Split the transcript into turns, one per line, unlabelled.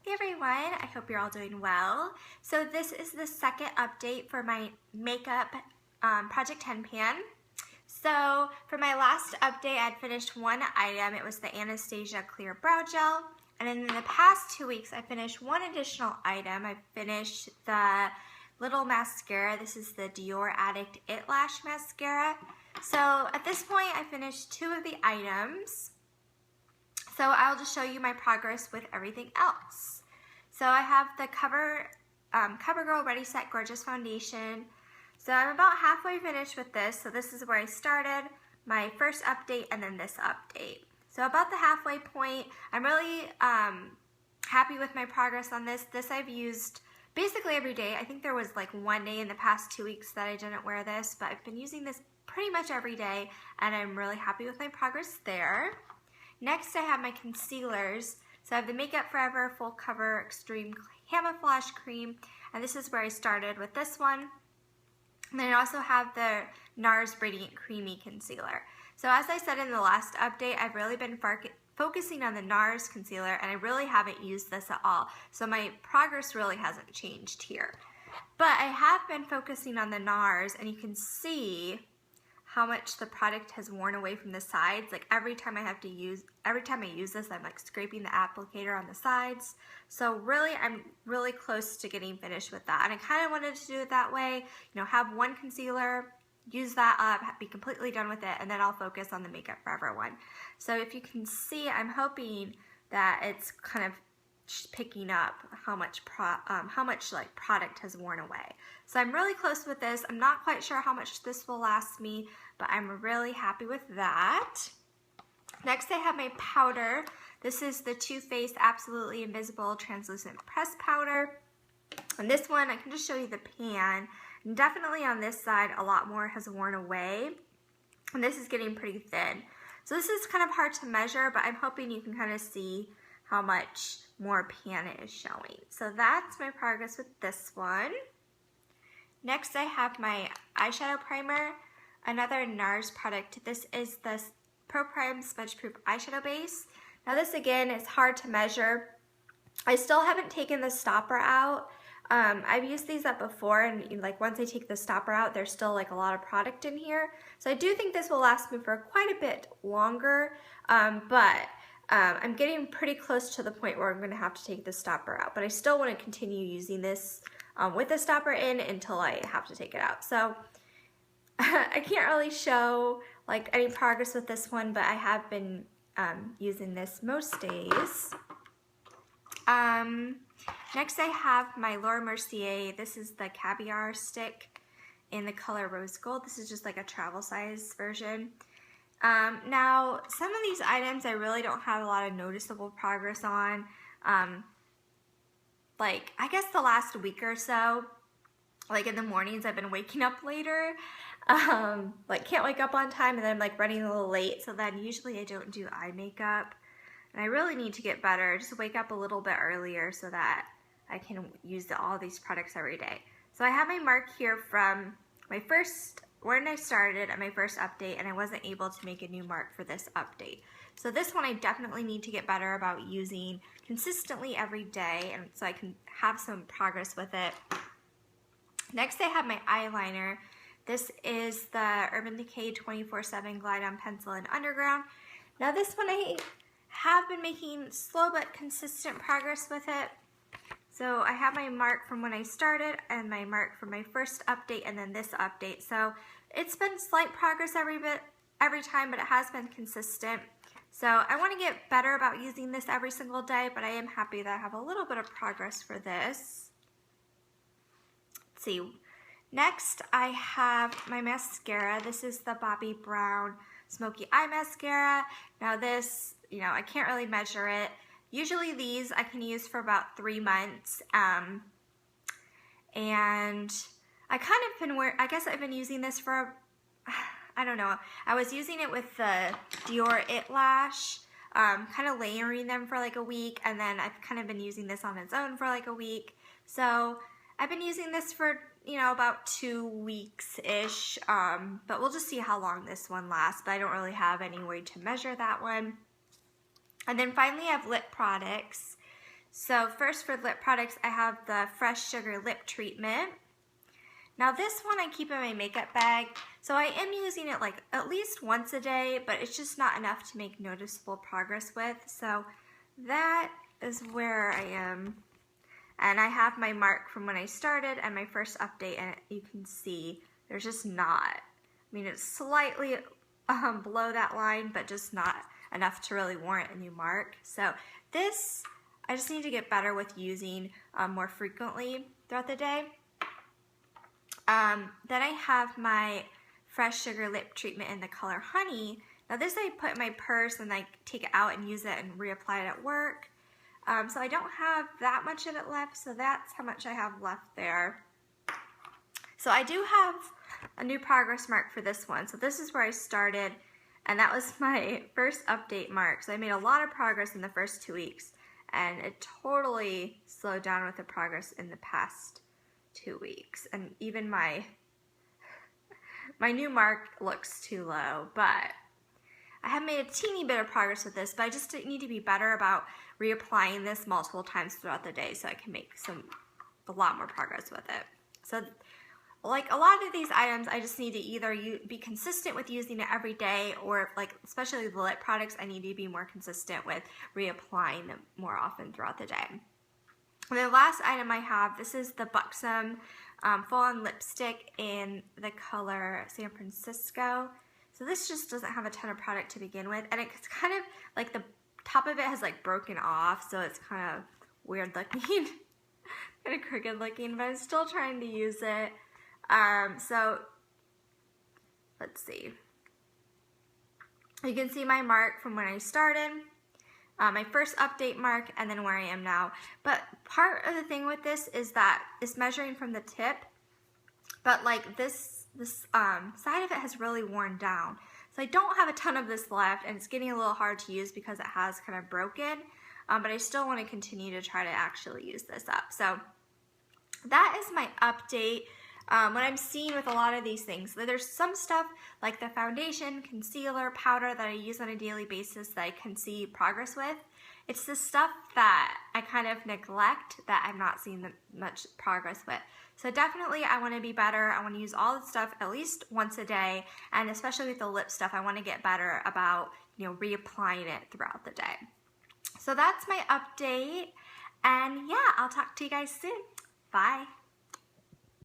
Hey everyone, I hope you're all doing well. So this is the second update for my makeup Project 10 pan. So for my last update, I'd finished one item. It was the Anastasia Clear Brow Gel. And in the past 2 weeks, I finished one additional item. I finished the little mascara. This is the Dior Addict It-Lash mascara. So at this point, I finished 2 of the items. So I'll just show you my progress with everything else. So I have the CoverGirl Ready Set Gorgeous Foundation. So I'm about halfway finished with this. So this is where I started, my first update and then this update. So about the halfway point, I'm really happy with my progress on this. This I've used basically every day. I think there was like one day in the past 2 weeks that I didn't wear this, but I've been using this pretty much every day and I'm really happy with my progress there. Next I have my concealers. So I have the Makeup Forever Full Cover Extreme Camouflage Cream, and this is where I started with this one. And then I also have the NARS Radiant Creamy Concealer. So as I said in the last update, I've really been focusing on the NARS concealer, and I really haven't used this at all. So my progress really hasn't changed here. But I have been focusing on the NARS, and you can see how much the product has worn away from the sides. Like every time I use this, I'm like scraping the applicator on the sides. So really, I'm really close to getting finished with that. And I kind of wanted to do it that way, you know, have one concealer, use that up, be completely done with it, and then I'll focus on the Makeup Forever one. So if you can see, I'm hoping that it's kind of picking up how much like product has worn away. So I'm really close with this. I'm not quite sure how much this will last me, but I'm really happy with that. Next I have my powder. This is the Too Faced Absolutely Invisible Translucent Pressed Powder. And this one, I can just show you the pan. And definitely on this side, a lot more has worn away. And this is getting pretty thin. So this is kind of hard to measure, but I'm hoping you can kind of see how much more pan it is showing. So that's my progress with this one. Next I have my eyeshadow primer, another NARS product. This is the Pro Prime Smudge Proof Eyeshadow Base. Now this again is hard to measure. I still haven't taken the stopper out. I've used these up before, and like once I take the stopper out, there's still like a lot of product in here. So I do think this will last me for quite a bit longer, but I'm getting pretty close to the point where I'm going to have to take the stopper out, but I still want to continue using this with the stopper in until I have to take it out. So I can't really show like any progress with this one, but I have been using this most days. Next I have my Mercier. This is the Caviar stick in the color Rosegold. This is just like a travel size version. Now, some of these items I really don't have a lot of noticeable progress on. Like, I guess the last week or so, like in the mornings I've been waking up later. Like can't wake up on time, and then I'm like running a little late, so then usually I don't do eye makeup. And I really need to get better, just wake up a little bit earlier so that I can use all these products every day. So I have my mark here from my first, when I started at my first update, and I wasn't able to make a new mark for this update. So this one I definitely need to get better about using consistently every day, and so I can have some progress with it. Next I have my eyeliner. This is the Urban Decay 24/7 Glide On Pencil in Underground. Now this one I have been making slow but consistent progress with it. So I have my mark from when I started and my mark from my first update and then this update. So it's been slight progress every time, but it has been consistent. So I want to get better about using this every single day, but I am happy that I have a little bit of progress for this. Let's see. Next I have my mascara. This is the Bobbi Brown Smokey Eye Mascara. Now this, you know, I can't really measure it. Usually these I can use for about 3 months, and I kind of been I guess I've been using this for, I don't know, I was using it with the Dior It-Lash, kind of layering them for like a week, and then I've kind of been using this on its own for like a week. So I've been using this for, you know, about 2 weeks-ish, but we'll just see how long this one lasts, but I don't really have any way to measure that one. And then finally I have lip products. So first for lip products, I have the Fresh Sugar Lip Treatment. Now this one I keep in my makeup bag, so I am using it like at least once a day, but it's just not enough to make noticeable progress with. So that is where I am. And I have my mark from when I started and my first update, and you can see there's just not. I mean, it's slightly below that line, but just not enough to really warrant a new mark. So this, I just need to get better with using more frequently throughout the day. Then I have my Fresh Sugar Lip Treatment in the color Honey. Now this I put in my purse and I take it out and use it and reapply it at work. So I don't have that much of it left, so that's how much I have left there. So I do have a new progress mark for this one. So this is where I started, and that was my first update mark. So I made a lot of progress in the first 2 weeks, and it totally slowed down with the progress in the past 2 weeks. And even my new mark looks too low, but I have made a teeny bit of progress with this, but I just need to be better about reapplying this multiple times throughout the day so I can make a lot more progress with it. So like a lot of these items, I just need to either be consistent with using it every day, or like especially the lip products, I need to be more consistent with reapplying them more often throughout the day. And the last item I have, this is the Buxom Full-On Lipstick in the color San Francisco. So this just doesn't have a ton of product to begin with, and it's kind of like the top of it has like broken off, so it's kind of weird looking, kind of crooked looking, but I'm still trying to use it. So let's see. You can see my mark from when I started, my first update mark, and then where I am now. But part of the thing with this is that it's measuring from the tip, but like this side of it has really worn down. So I don't have a ton of this left, and it's getting a little hard to use because it has kind of broken, but I still want to continue to try to actually use this up. So that is my update. What I'm seeing with a lot of these things, there's some stuff like the foundation, concealer, powder that I use on a daily basis that I can see progress with. It's the stuff that I kind of neglect that I'm not seeing much progress with. So definitely I want to be better. I want to use all the stuff at least once a day, and especially with the lip stuff, I want to get better about, you know, reapplying it throughout the day. So that's my update, and yeah, I'll talk to you guys soon. Bye.